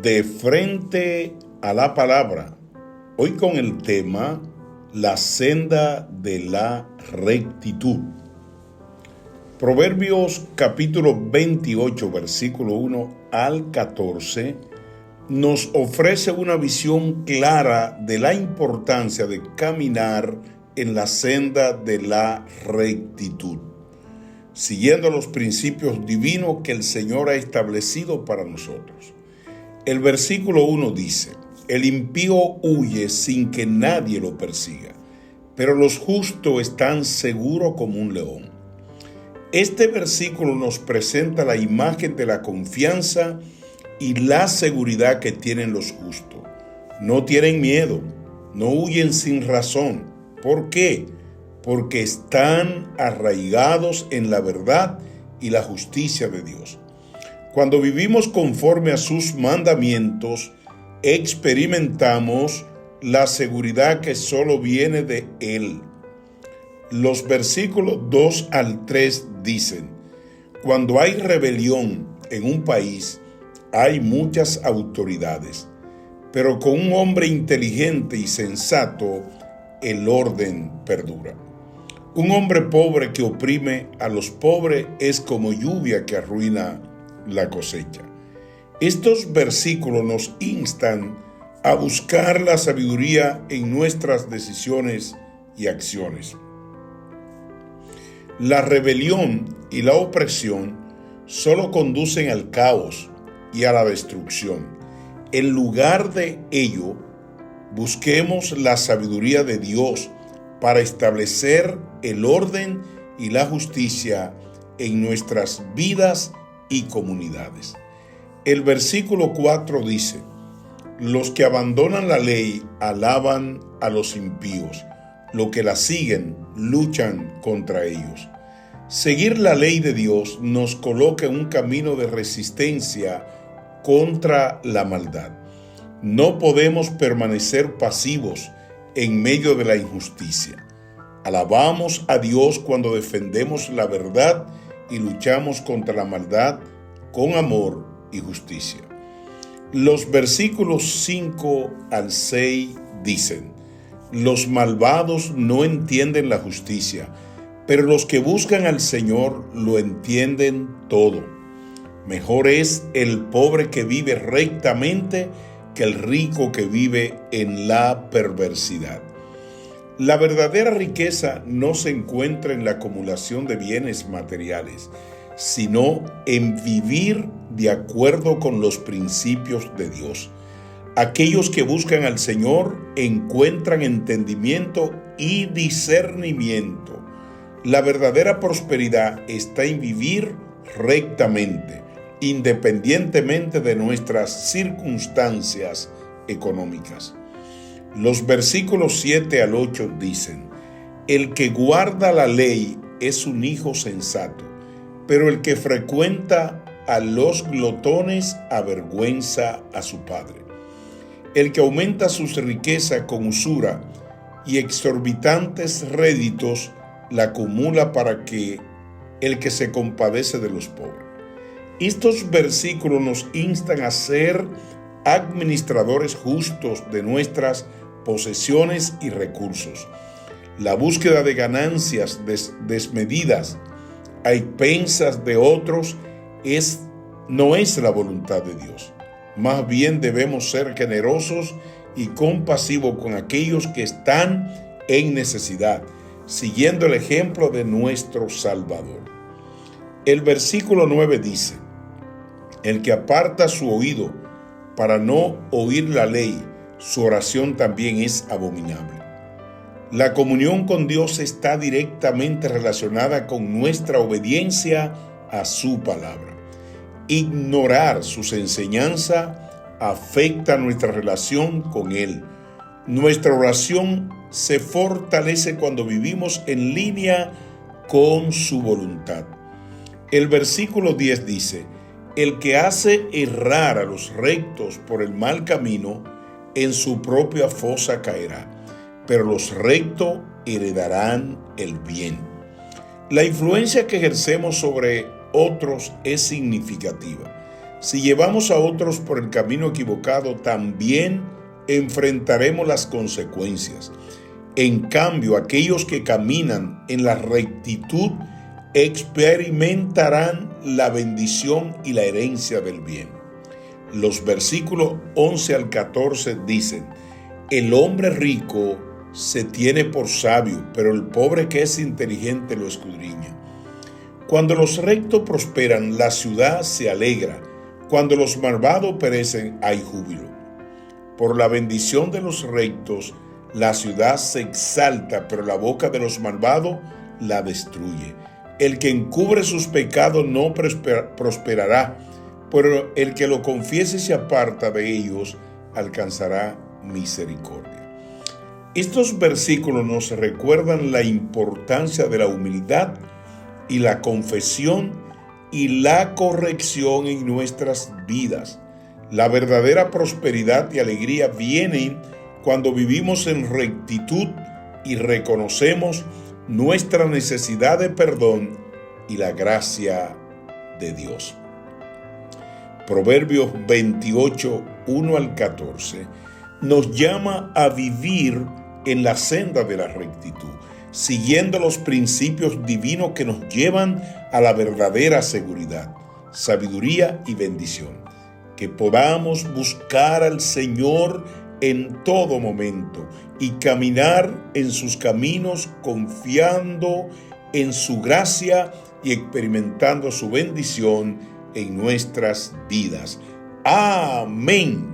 De frente a la palabra, hoy con el tema la senda de la rectitud. Proverbios capítulo 28, versículo 1 al 14, nos ofrece una visión clara de la importancia de caminar en la senda de la rectitud, siguiendo los principios divinos que el Señor ha establecido para nosotros. El versículo 1 dice: el impío huye sin que nadie lo persiga, pero los justos están seguros como un león. Este versículo nos presenta la imagen de la confianza y la seguridad que tienen los justos. No tienen miedo, no huyen sin razón. ¿Por qué? Porque están arraigados en la verdad y la justicia de Dios. Cuando vivimos conforme a sus mandamientos, experimentamos la seguridad que solo viene de Él. Los versículos 2 al 3 dicen: cuando hay rebelión en un país, hay muchas autoridades, pero con un hombre inteligente y sensato, el orden perdura. Un hombre pobre que oprime a los pobres es como lluvia que arruina la cosecha. Estos versículos nos instan a buscar la sabiduría en nuestras decisiones y acciones. La rebelión y la opresión solo conducen al caos y a la destrucción. En lugar de ello, busquemos la sabiduría de Dios para establecer el orden y la justicia en nuestras vidas y comunidades. El versículo 4 dice: los que abandonan la ley alaban a los impíos, los que la siguen luchan contra ellos. Seguir la ley de Dios nos coloca en un camino de resistencia contra la maldad. No podemos permanecer pasivos en medio de la injusticia. Alabamos a Dios cuando defendemos la verdad y luchamos contra la maldad con amor y justicia. Los versículos 5 al 6 dicen: los malvados no entienden la justicia, pero los que buscan al Señor lo entienden todo. Mejor es el pobre que vive rectamente que el rico que vive en la perversidad. La verdadera riqueza no se encuentra en la acumulación de bienes materiales, sino en vivir de acuerdo con los principios de Dios. Aquellos que buscan al Señor encuentran entendimiento y discernimiento. La verdadera prosperidad está en vivir rectamente, independientemente de nuestras circunstancias económicas. Los versículos 7 al 8 dicen: el que guarda la ley es un hijo sensato, pero el que frecuenta a los glotones avergüenza a su padre. El que aumenta sus riquezas con usura y exorbitantes réditos la acumula para que el que se compadece de los pobres. Estos versículos nos instan a ser administradores justos de nuestras posesiones y recursos. La búsqueda de ganancias desmedidas a expensas de otros no es la voluntad de Dios. Más bien debemos ser generosos y compasivos con aquellos que están en necesidad, siguiendo el ejemplo de nuestro Salvador. El versículo 9 dice: el que aparta su oído para no oír la ley, su oración también es abominable. La comunión con Dios está directamente relacionada con nuestra obediencia a su palabra. Ignorar sus enseñanzas afecta nuestra relación con Él. Nuestra oración se fortalece cuando vivimos en línea con su voluntad. El versículo 10 dice: el que hace errar a los rectos por el mal camino, en su propia fosa caerá, pero los rectos heredarán el bien. La influencia que ejercemos sobre otros es significativa. Si llevamos a otros por el camino equivocado, también enfrentaremos las consecuencias. En cambio, aquellos que caminan en la rectitud experimentarán la bendición y la herencia del bien. Los versículos 11 al 14 dicen: el hombre rico se tiene por sabio, pero el pobre que es inteligente lo escudriña. Cuando los rectos prosperan, la ciudad se alegra. Cuando los malvados perecen, hay júbilo. Por la bendición de los rectos, la ciudad se exalta, pero la boca de los malvados la destruye. El que encubre sus pecados no prosperará, pero el que lo confiese y se aparta de ellos alcanzará misericordia. Estos versículos nos recuerdan la importancia de la humildad y la confesión y la corrección en nuestras vidas. La verdadera prosperidad y alegría vienen cuando vivimos en rectitud y reconocemos nuestra necesidad de perdón y la gracia de Dios. Proverbios 28, 1 al 14, nos llama a vivir en la senda de la rectitud, siguiendo los principios divinos que nos llevan a la verdadera seguridad, sabiduría y bendición. Que podamos buscar al Señor en todo momento y caminar en sus caminos confiando en su gracia y experimentando su bendición en nuestras vidas. Amén.